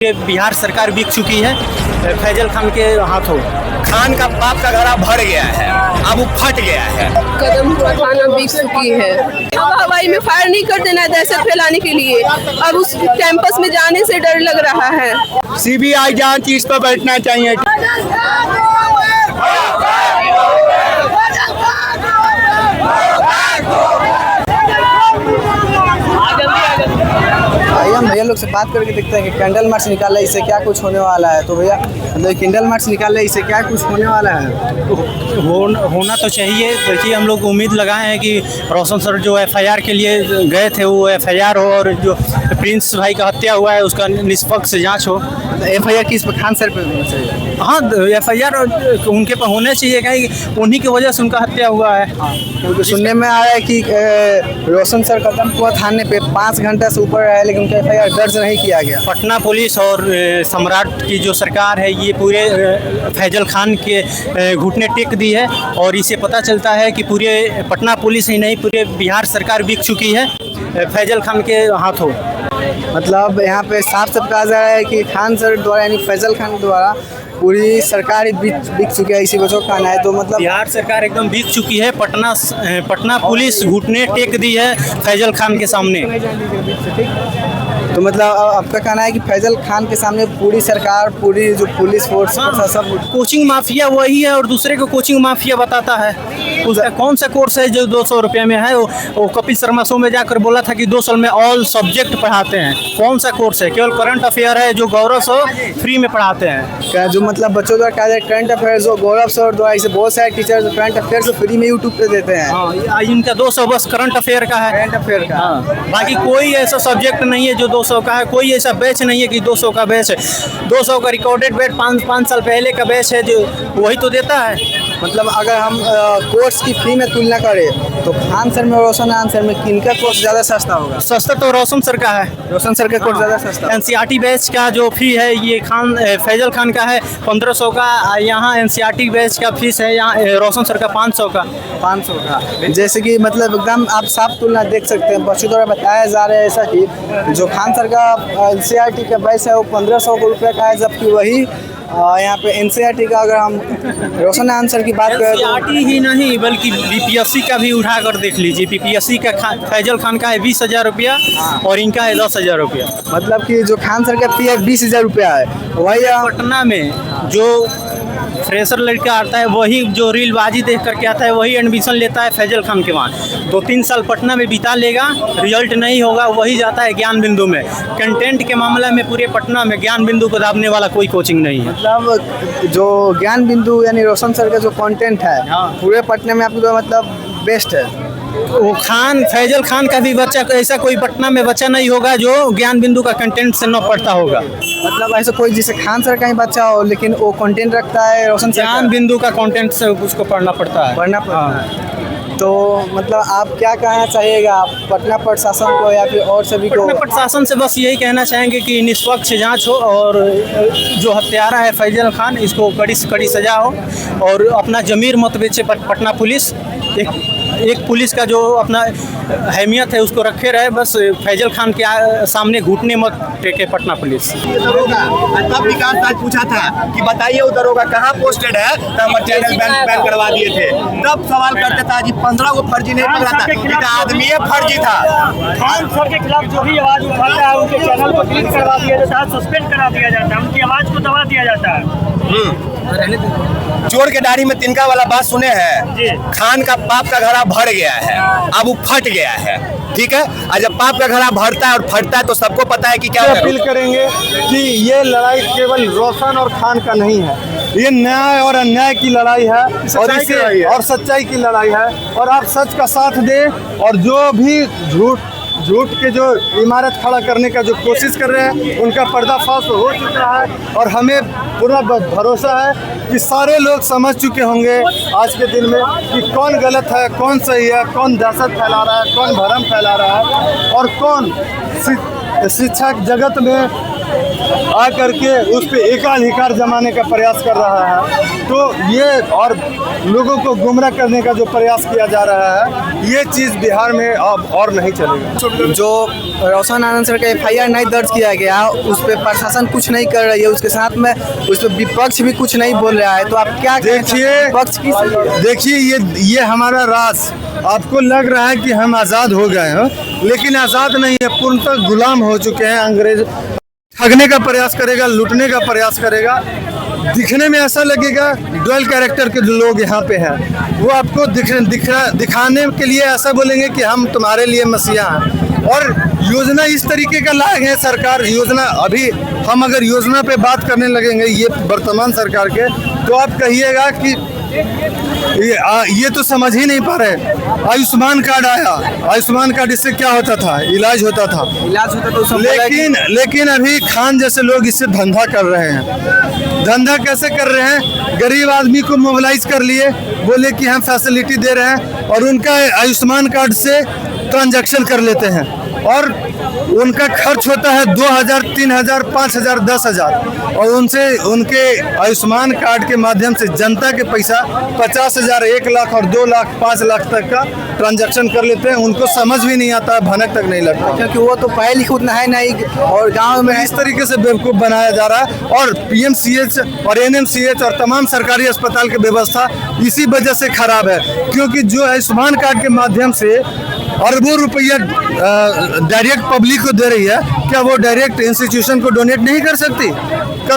ये बिहार सरकार बिक चुकी है फैजल खान के हाथों। खान का बाप का घड़ा भर गया है, अब वो फट गया है। कदम थाना बिक चुकी है। हवाई में फायर नहीं कर देना है दहशत फैलाने के लिए। अब उस कैंपस में जाने से डर लग रहा है। सीबीआई जांच इस पर बैठना चाहिए। हम भैया लोग से बात करके देखते हैं कि कैंडल मार्च निकाला है, इससे क्या कुछ होने वाला है। तो भैया मतलब कैंडल मार्च निकाला है, इससे क्या कुछ होने वाला है। होना तो चाहिए। देखिए हम लोग उम्मीद लगाए हैं कि रोशन सर जो FIR के लिए गए थे वो FIR हो और जो प्रिंस भाई का हत्या हुआ है उसका निष्पक्ष जांच हो। FIR किस पर खान सर पे होना चाहिए। हाँ FIR उनके पर होना चाहिए, कहीं उन्हीं की वजह से उनका हत्या हुआ है। क्योंकि सुनने में आ रहा है कि रोशन सर कदम कुआं थाने पे 5 घंटे से ऊपर रहे लेकिन उनका FIR दर्ज नहीं किया गया। पटना पुलिस और सम्राट की जो सरकार है ये पूरे फैजल खान के घुटने टेक दी है और इससे पता चलता है कि पूरे पटना पुलिस ही नहीं पूरे बिहार सरकार बिक चुकी है फैजल खान के हाथों। मतलब यहाँ पे साफ साफ कहा जा रहा है कि खान सर द्वारा यानी फैजल खान द्वारा पूरी सरकार ही बिक चुकी है, इसी वजह का कहना है। तो मतलब बिहार सरकार एकदम बिक चुकी है। पटना पुलिस घुटने टेक दी है फैजल खान के सामने। तो मतलब आपका कहना है कि फैजल खान के सामने पूरी सरकार, पूरी जो पुलिस फोर्स सब कोचिंग माफिया वही है और दूसरे को कोचिंग माफिया बताता है। उसका कौन सा कोर्स है जो 200 रुपये में है। वो कपिल शर्मा शो में जाकर बोला था कि 2 साल में ऑल सब्जेक्ट पढ़ाते हैं। कौन सा कोर्स है? केवल करंट अफेयर है जो गौरव सो फ्री में पढ़ाते हैं। क्या जो मतलब बच्चों द्वारा कहा जाए करंट अफेयर जो गौरव सर द्वारा इसे बहुत सारे टीचर जो करंट अफेयर जो फ्री में यूट्यूब पे देते हैं। हाँ इनका 200 बस करंट अफेयर का है। करंट अफेयर का बाकी कोई ऐसा सब्जेक्ट नहीं है जो 200 का है। कोई ऐसा बैच नहीं है कि 200 का बैच है। 200 का रिकॉर्डेड बैच 5 साल पहले का बैच है जो वही तो देता है। मतलब अगर हम कोर्स की फी में तुलना करें तो खान सर में और रोशन सर में किनका कोर्स ज़्यादा सस्ता होगा। सस्ता तो रोशन सर का है। रोशन सर का कोर्स ज़्यादा सस्ता। NCERT बैच का जो फी है ये फैजल खान का है 1500 का। यहाँ NCERT बैच का फीस है यहाँ रोशन सर का 500 का। 500 का जैसे कि मतलब एकदम आप साफ तुलना देख सकते हैं। बच्चों द्वारा बताया जा रहा है ऐसा कि जो खान सर का NCERT का बैच है वो 1500 रुपये का है, जबकि वही यहाँ पे NCERT का अगर हम रोशन आंसर की बात करें NCERT ही नहीं बल्कि BPSC का भी उठा कर देख लीजिए। BPSC का फैजल खान का है 20,000 रुपया और इनका है 10,000 रुपया। मतलब कि जो खान सर का फी है 20,000 रुपया है। वही पटना में जो फ्रेशर लड़का आता है वही जो रीलबाजी देख करके आता है वही एडमिशन लेता है फैजल खान के वहाँ। 2-3 साल पटना में बिता लेगा, रिजल्ट नहीं होगा, वही जाता है ज्ञान बिंदु में। कंटेंट के मामले में पूरे पटना में ज्ञान बिंदु को दाबने वाला कोई कोचिंग नहीं है। मतलब जो ज्ञान बिंदु यानी रोशन सर का जो कंटेंट है पूरे पटना में आपको मतलब बेस्ट है। वो फैजल खान का भी बच्चा ऐसा कोई पटना में बच्चा नहीं होगा जो ज्ञान बिंदु का कंटेंट से न पढ़ता होगा। मतलब ऐसा कोई जिसे खान सर का ही बच्चा हो लेकिन वो कंटेंट रखता है रोशन सर ज्ञान बिंदु का कंटेंट से उसको पढ़ना पड़ता है। तो मतलब आप क्या कहना चाहिएगा पटना प्रशासन को या फिर और सभी को। पटना प्रशासन से बस यही कहना चाहेंगे कि निष्पक्ष जांच हो और जो हत्यारा है फैजल खान इसको कड़ी से कड़ी सजा हो और अपना ज़मीर मत बेचे पटना पुलिस। एक पुलिस का जो अपना अहमियत है उसको रखे रहे। बस फैजल खान के सामने घुटने मत टेके पटना पुलिस। तब विकास राज पूछा था कि बताइए वो दरोगा कहाँ पोस्टेड है, तब चैनल बैन करवा दिए थे। तब सवाल करते था जी 15 को फर्जी नहीं पकड़ा था, इतना आदमी फर्जी था। खान सर के खिलाफ जो भी आवाज उठाता है उनके चैनल को डिलीट करवा दिया जाता है, सस्पेंड करा दिया जाता है, उनकी आवाज को दबा दिया जाता है। चोर के दाढ़ी में तिनका वाला बात सुने हैं। खान का बाप का घड़ा भर गया है, अब वो फट गया है। ठीक है, और जब बाप का घड़ा भरता है और फटता है तो सबको पता है कि क्या अपील करेंगे कि ये लड़ाई केवल रोशन और खान का नहीं है, ये न्याय और अन्याय की लड़ाई है और इसे और सच्चाई की लड़ाई है। और आप सच का साथ दें और जो भी झूठ के जो इमारत खड़ा करने का जो कोशिश कर रहे हैं उनका पर्दाफाश हो चुका है और हमें पूरा भरोसा है कि सारे लोग समझ चुके होंगे आज के दिन में कि कौन गलत है, कौन सही है, कौन दहशत फैला रहा है, कौन भरम फैला रहा है और कौन शिक्षा जगत में आकर के उस पर एकाधिकार जमाने का प्रयास कर रहा है। तो ये और लोगों को गुमराह करने का जो प्रयास किया जा रहा है, ये चीज़ बिहार में अब और नहीं चलेगा। जो रोशन आनंद सर का FIR नहीं दर्ज किया गया, उस पर प्रशासन कुछ नहीं कर रही है, उसके साथ में उस पर विपक्ष भी कुछ नहीं बोल रहा है। तो आप क्या देखिए ये हमारा राज, आपको लग रहा है कि हम आज़ाद हो गए हैं, लेकिन आज़ाद नहीं है, पूर्णतः गुलाम हो चुके हैं। अंग्रेज ठगने का प्रयास करेगा, लूटने का प्रयास करेगा। दिखने में ऐसा लगेगा डुअल कैरेक्टर के जो लोग यहाँ पे हैं, वो आपको दिखाने के लिए ऐसा बोलेंगे कि हम तुम्हारे लिए मसीहा हैं। और योजना इस तरीके का लाए हैं सरकार, योजना अभी हम अगर योजना पे बात करने लगेंगे ये वर्तमान सरकार के, तो आप कहिएगा कि ये तो समझ ही नहीं पा रहे। आयुष्मान कार्ड आया, आयुष्मान कार्ड इससे क्या होता था? इलाज होता था तो लेकिन अभी खान जैसे लोग इससे धंधा कर रहे हैं। धंधा कैसे कर रहे हैं? गरीब आदमी को मोबिलाइज कर लिए, बोले कि हम फैसिलिटी दे रहे हैं, और उनका आयुष्मान कार्ड से ट्रांजैक्शन कर लेते हैं, और उनका खर्च होता है 2000, 3000, 5000, 10,000, और उनके आयुष्मान कार्ड के माध्यम से जनता के पैसा 50,000, 1 लाख और 2 लाख 5 लाख तक का ट्रांजैक्शन कर लेते हैं। उनको समझ भी नहीं आता, भनक तक नहीं लगता, क्योंकि वो तो पढ़े लिखे उतना है नहीं, और गाँव में इस तरीके से बेवकूफ़ बनाया जा रहा है। और PMCH और NMCH और तमाम सरकारी अस्पताल की व्यवस्था इसी वजह से खराब है, क्योंकि जो आयुष्मान कार्ड के माध्यम से अरबों रुपया डायरेक्ट पब्लिक को दे रही है, क्या वो डायरेक्ट इंस्टीट्यूशन को डोनेट नहीं कर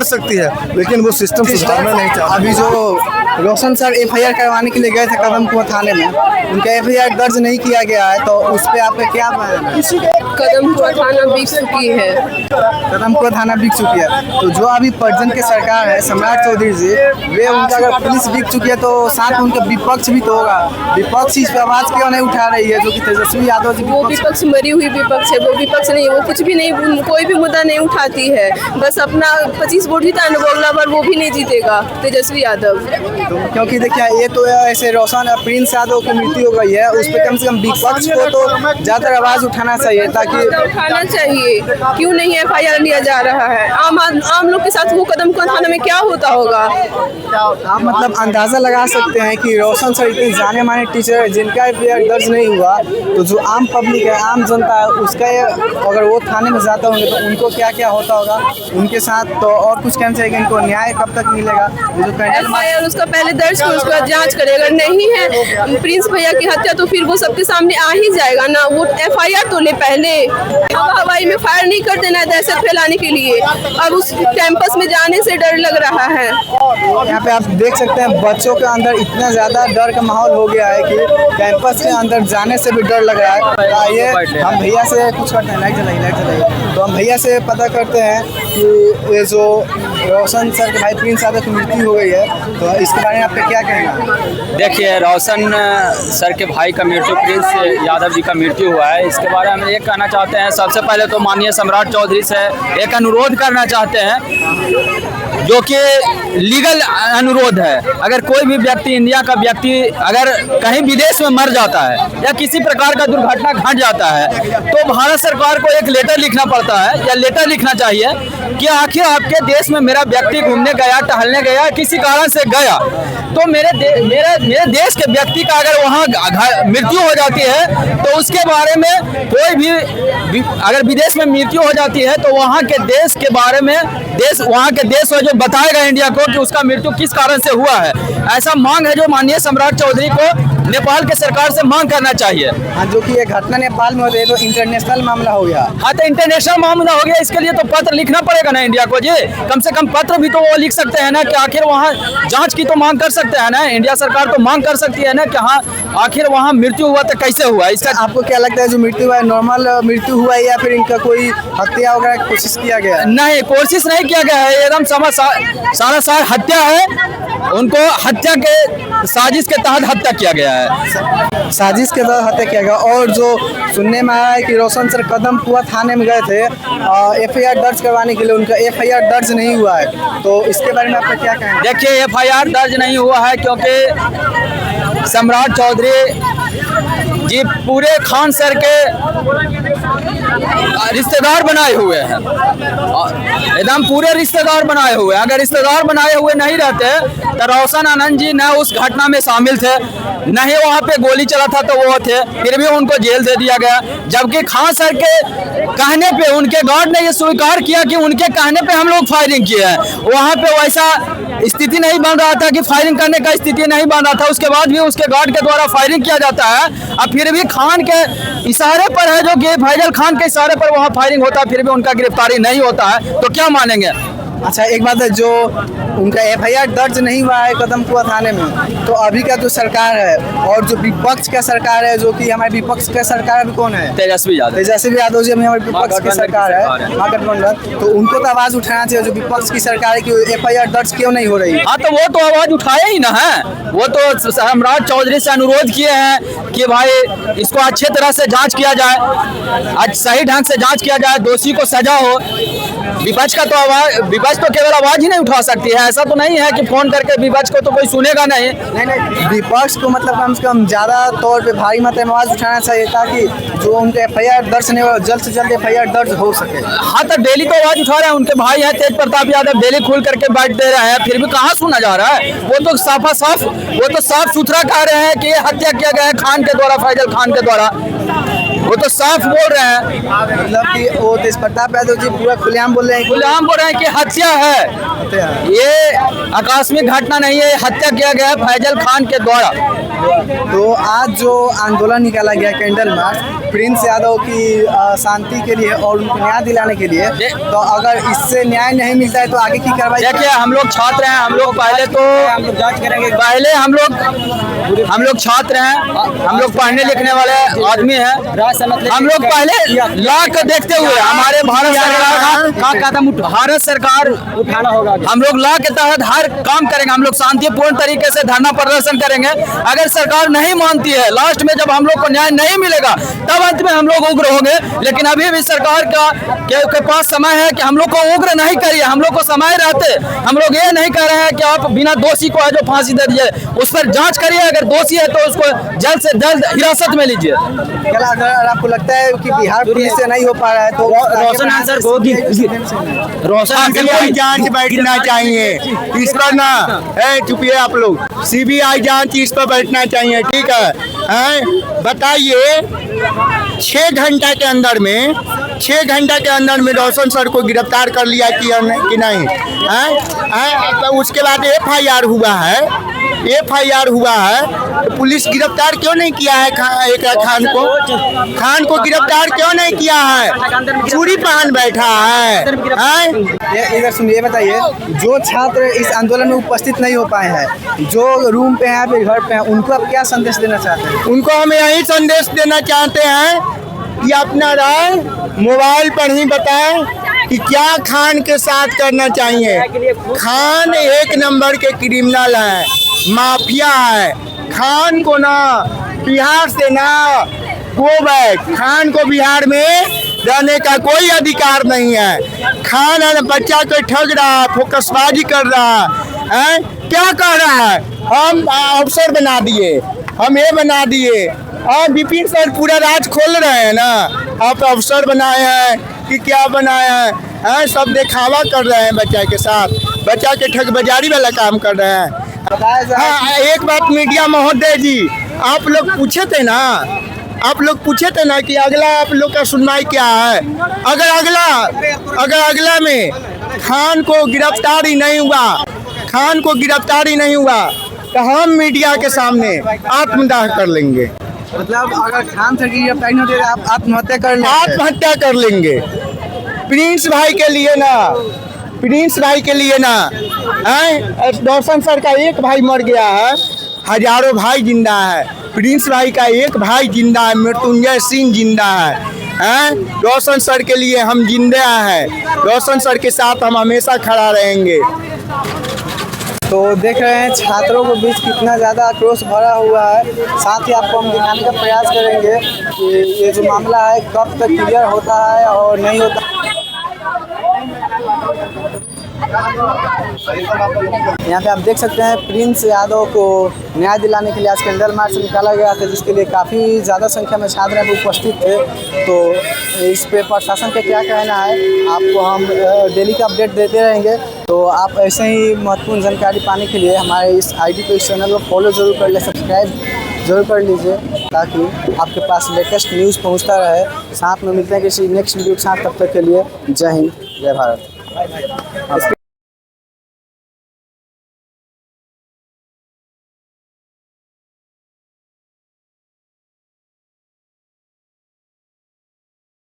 सकती है, लेकिन वो सिस्टम सुधारना नहीं चाहता। अभी जो रोशन सर FIR करवाने के लिए गए थे कदमकुआं थाने में, उनका FIR दर्ज नहीं किया गया है, तो उस पर आपका क्या बयान है? कदमकुआं थाना बिक चुकी है। कदमकुआं थाना बिक चुकी है, तो जो अभी प्रजन के सरकार है सम्राट चौधरी जी, वे उनका अगर पुलिस बिक चुकी है, तो साथ उनका विपक्ष भी तो होगा। विपक्ष इस पर आवाज़ क्यों नहीं उठा रही है, जो कि तेजस्वी यादव जी? वो विपक्ष मरी हुई विपक्ष है, वो विपक्ष नहीं, वो कुछ भी नहीं, कोई भी मुद्दा नहीं उठाती है, बस अपना 25 वोट जीता है बोला, पर वो भी नहीं जीतेगा तेजस्वी यादव। क्योंकि देखिए ये तो ऐसे रोशन प्रिंस यादव की मृत्यु हो गई है, उस पर कम से कम विपक्ष को तो ज़्यादा आवाज़ उठाना चाहिए, ताकि उठाना चाहिए। क्यों नहीं FIR लिया जा रहा है? आम लोग के साथ वो कदमकुआं थाना में क्या होता होगा? आप मतलब अंदाज़ा लगा सकते हैं कि रोशन सर इतने जाने माने टीचर है, जिनका FIR दर्ज नहीं हुआ, तो जो आम पब्लिक है, आम जनता है, उसका अगर वो थाने में जाते होंगे तो उनको क्या क्या होता होगा उनके साथ। तो और कुछ कहना चाहिए, इनको न्याय कब तक मिलेगा? FIR उसका पहले दर्ज कर, उसका जांच करेगा। नहीं है प्रिंस भैया की हत्या, तो फिर वो सबके सामने आ ही जाएगा ना। वो FIR तो ले पहले, हवाई में फायर नहीं कर देना दहशत फैलाने के लिए। अब उस कैंपस में जाने से डर लग रहा है। यहाँ पे आप देख सकते हैं बच्चों के अंदर इतना ज़्यादा डर का माहौल हो गया है कि कैंपस के अंदर जाने से भी डर लग रहा है। आइए हम भैया से कुछ करते हैं, लाइट जलाइए। तो हम भैया से पता करते हैं कि ये जो रोशन सर के भाई प्रिंस यादव की मृत्यु हो गई है, तो इसके बारे में आपका क्या कहना है? देखिए, रोशन सर के भाई का मृत्यु, प्रिंस यादव जी का मृत्यु हुआ है। इसके बारे में ये कहना चाहते हैं, सबसे पहले तो माननीय सम्राट चौधरी से एक अनुरोध करना चाहते हैं, जो कि लीगल अनुरोध है। अगर कोई भी व्यक्ति, इंडिया का व्यक्ति अगर कहीं विदेश में मर जाता है या किसी प्रकार का दुर्घटना घट जाता है, तो भारत सरकार को एक लेटर लिखना पड़ता है, या लेटर लिखना चाहिए कि आखिर आपके देश में मेरा व्यक्ति घूमने गया, टहलने गया, किसी कारण से गया, तो मेरे देश के व्यक्ति का अगर वहाँ मृत्यु हो जाती है, तो उसके बारे में कोई भी अगर विदेश में मृत्यु हो जाती है, तो वहाँ के देश के बारे में वहाँ के देश में जो बताएगा इंडिया को कि उसका मृत्यु किस कारण से हुआ है। ऐसा मांग है जो माननीय सम्राट चौधरी को नेपाल के सरकार से मांग करना चाहिए। हाँ, जो कि ये घटना नेपाल में हो रही है, तो इंटरनेशनल मामला हो गया। हाँ, तो इंटरनेशनल मामला हो गया, इसके लिए तो पत्र लिखना पड़ेगा ना इंडिया को जी। कम से कम पत्र भी तो वो लिख सकते हैं ना, कि आखिर वहाँ जांच की तो मांग कर सकते हैं ना, इंडिया सरकार तो मांग कर सकती है ना कि हाँ आखिर वहाँ मृत्यु हुआ तो कैसे हुआ। इसका आपको क्या लगता है, जो मृत्यु हुआ है नॉर्मल मृत्यु हुआ है, या फिर इनका कोई हत्या वगैरह की कोशिश किया गया? नहीं, कोशिश नहीं किया गया है, एकदम सारा हत्या है। उनको हत्या के साजिश के तहत हत्या किया गया है। साजिश के तहत हत्या किया गया। और जो सुनने में आया है कि रोशन सर कदमकुआं थाने में गए थे FIR दर्ज करवाने के लिए, उनका FIR दर्ज नहीं हुआ है, तो इसके बारे में आपका क्या कहना है? देखिए, FIR दर्ज नहीं हुआ है क्योंकि सम्राट चौधरी जी पूरे खान सर के रिश्तेदार बनाए हुए हैं, एकदम पूरे रिश्तेदार बनाए हुए हैं। अगर रिश्तेदार बनाए हुए नहीं रहते तो रोशन आनंद जी न उस घटना में शामिल थे, न ही वहाँ पे गोली चला था तो वो थे, फिर भी उनको जेल दे दिया गया। जबकि खान सर के कहने पे उनके गार्ड ने ये स्वीकार किया कि उनके कहने पे हम लोग फायरिंग किए हैं। वहाँ पे वैसा स्थिति नहीं बन रहा था कि फायरिंग करने का स्थिति नहीं बन रहा था, उसके बाद भी उसके गार्ड के द्वारा फायरिंग किया जाता है। अब फिर भी खान के इशारे पर है, जो कि फैजल खान के इशारे पर वहाँ फायरिंग होता है, फिर भी उनका गिरफ्तारी नहीं होता है, तो क्या मानेंगे? अच्छा, एक बात है, जो उनका FIR दर्ज नहीं हुआ है कदमकुआ थाने में, तो अभी का जो सरकार है और जो विपक्ष का सरकार है, जो कि हमारे विपक्ष का सरकार अभी कौन है? तेजस्वी यादव जी हमारे विपक्ष की सरकार है, महागठबंधन। तो उनको तो आवाज उठाना चाहिए, जो विपक्ष की सरकार है, कि FIR दर्ज क्यों नहीं हो रही? हाँ, तो वो तो आवाज उठाए ही ना है। वो तो सम्राट चौधरी से अनुरोध किए हैं कि भाई इसको अच्छे तरह से जांच किया जाए, आज सही ढंग से जांच किया जाए, दोषी को सजा हो। विपक्ष का तो आवाज, विपक्ष तो केवल आवाज ही नहीं उठा सकती है। ऐसा तो नहीं है कि फोन करके विपक्ष को तो कोई सुनेगा नहीं। नहीं, विपक्ष को मतलब कम से कम ज्यादा तौर पे भारी मात्रा में आवाज उठाना चाहिए, ताकि जो उनके FIR दर्ज नहीं हो, जल्द से जल्द FIR दर्ज हो सके। हाँ, तो डेली तो आवाज उठा रहे हैं, उनके भाई हैं तेज प्रताप यादव, डेली खुल करके बैठ दे रहे हैं, फिर भी कहाँ सुना जा रहा है? वो तो साफ सुथरा कह रहे हैं कि ये हत्या किया गया है खान के द्वारा, फैजल खान के द्वारा। वो तो साफ बोल रहे हैं, मतलब कि वो तेज प्रताप यादव जी पूरा खुलेआम बोल रहे हैं कि हत्या है, ये आकस्मिक घटना नहीं है, हत्या किया गया है फैजल खान के द्वारा। तो आज जो आंदोलन निकाला गया कैंडल मार्च प्रिंस यादव की शांति के लिए और उनको न्याय दिलाने के लिए, तो अगर इससे न्याय नहीं मिलता है तो आगे की कार्रवाई? देखिए, हम लोग छात्र हैं, हम लोग पहले तो हम लोग जांच करेंगे। पहले हम लोग छात्र हैं, हम लोग पढ़ने लिखने वाले आदमी हैं। हम लोग पहले लॉ को देखते हुए हमारे भारत सरकार उठाना होगा, हम लोग लॉ के तहत हर काम करेंगे। हम लोग शांतिपूर्ण तरीके से धरना प्रदर्शन करेंगे। अगर सरकार नहीं मानती है, लास्ट में जब हम लोग को न्याय नहीं मिलेगा, तब अंत में हम लोग उग्र होंगे। लेकिन अभी भी सरकार के पास समय है कि हम लोग को उग्र नहीं करिए। हम लोग को समय रहते हम लोग ये नहीं कह रहे हैं कि आप बिना दोषी को है जो फांसी दे दिए, उस पर जांच करिए। अगर दोषी है तो उसको जल्द से जल्द हिरासत में लीजिए। अगर आपको लगता है कि बिहार पुलिस से नहीं हो पा रहा है तो रोशन आंसर जांच बैठना चाहिए इस पर ना, चुपिए आप लोग, CBI जांच इस पर बैठना चाहिए, ठीक है? बताइए 6 घंटा के अंदर में रोशन सर को गिरफ्तार कर लिया कि नहीं? तो उसके बाद FIR हुआ है, तो पुलिस गिरफ्तार क्यों नहीं किया है खान को गिरफ्तार क्यों नहीं किया है? चूड़ी पहन बैठा है। इधर सुनिए, बताइए, जो छात्र इस आंदोलन में उपस्थित नहीं हो पाए हैं, जो रूम पे हैं, घर पे हैं, उनको आप क्या संदेश देना चाहते हैं? उनको हम यही संदेश देना चाहते हैं कि अपना राय मोबाइल पर ही बताएं कि क्या खान के साथ करना चाहिए। खान 1 नंबर के क्रिमिनल है, माफिया है। खान को ना बिहार से ना गो बैक, खान को बिहार में रहने का कोई अधिकार नहीं है। खान बच्चा को ठग रहा है, फोकसबाजी कर रहा है, क्या कर रहा है? हम अफसर बना दिए, हम ये बना दिए, और विपिन सर पूरा राज खोल रहे हैं ना। आप अफसर बनाए हैं कि क्या बनाए हैं? सब दिखावा कर रहे हैं बच्चा के साथ, बच्चा के ठग बाजारी वाला काम कर रहे हैं। हाँ, एक बात मीडिया महोदय जी, आप लोग पूछे थे ना कि अगला आप लोग का सुनवाई क्या है। अगर अगला में खान को गिरफ्तार ही नहीं हुआ तो हम मीडिया के सामने आत्मदाह कर लेंगे। मतलब अगर खान सर की गिरफ्तारी नहीं होती तो आप आत्महत्या कर लेंगे। प्रिंस भाई के लिए ना, रोशन सर का एक भाई मर गया है, हजारों भाई जिंदा है। प्रिंस भाई का एक भाई जिंदा है, मृत्युंजय सिंह जिंदा है। रोशन सर के लिए हम जिंदा हैं, रोशन सर के साथ हम हमेशा खड़ा रहेंगे। तो देख रहे हैं छात्रों के बीच कितना ज़्यादा आक्रोश भरा हुआ है। साथ ही आपको हम दिखाने का प्रयास करेंगे कि ये जो मामला है कब तक क्लियर होता है और नहीं होता। यहाँ पे आप देख सकते हैं प्रिंस यादव को न्याय दिलाने के लिए आज कैंडल मार्च निकाला गया था, जिसके लिए काफ़ी ज़्यादा संख्या में छात्र उपस्थित थे। तो इस पे प्रशासन का क्या कहना है आपको हम डेली का अपडेट देते रहेंगे। तो आप ऐसे ही महत्वपूर्ण जानकारी पाने के लिए हमारे इस आईडी पे, इस चैनल को फॉलो जरूर कर ले, सब्सक्राइब जरूर कर लीजिए, ताकि आपके पास लेटेस्ट न्यूज़ पहुंचता रहे। साथ में मिलते हैं किसी नेक्स्ट वीडियो के साथ, तब तक के लिए जय हिंद, जय भारत।